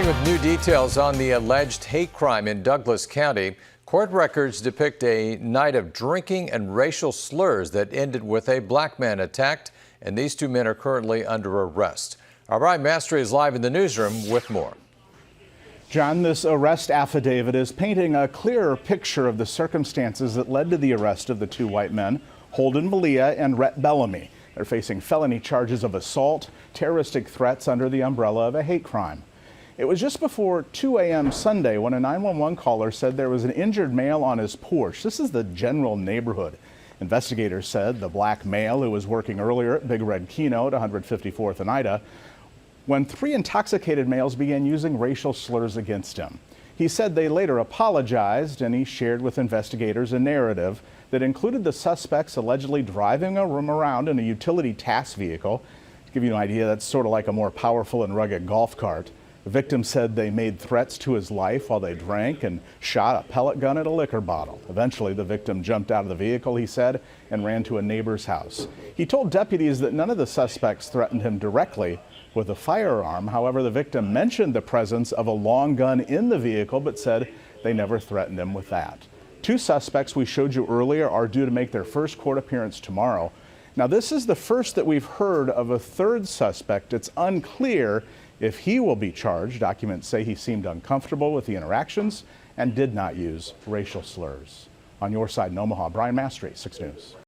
morning with new details on the alleged hate crime in Douglas County. Court records depict a night of drinking and racial slurs that ended with a black man attacked, and these two men are currently under arrest. Our Brian Mastery is live in the newsroom with more. John, this arrest affidavit is painting a clearer picture of the circumstances that led to the arrest of the two white men, Holden Malia and Rhett Bellamy. They're facing felony charges of assault, terroristic threats under the umbrella of a hate crime. It was just before 2 a.m. Sunday when a 911 caller said there was an injured male on his porch. This is the general neighborhood. Investigators said the black male who was working earlier at Big Red Keno at 154th and Ida when three intoxicated males began using racial slurs against him. He said they later apologized, and he shared with investigators a narrative that included the suspects allegedly driving him around in a utility task vehicle. To give you an idea, that's sort of like a more powerful and rugged golf cart. The victim said they made threats to his life while they drank and shot a pellet gun at a liquor bottle. Eventually, the victim jumped out of the vehicle, he said, and ran to a neighbor's house. He told deputies that none of the suspects threatened him directly with a firearm. However, the victim mentioned the presence of a long gun in the vehicle, but said they never threatened him with that. Two suspects we showed you earlier are due to make their first court appearance tomorrow. Now, this is the first that we've heard of a third suspect. It's unclear if he will be charged. Documents say he seemed uncomfortable with the interactions and did not use racial slurs. On your side in Omaha, Brian Mastery, 6 News.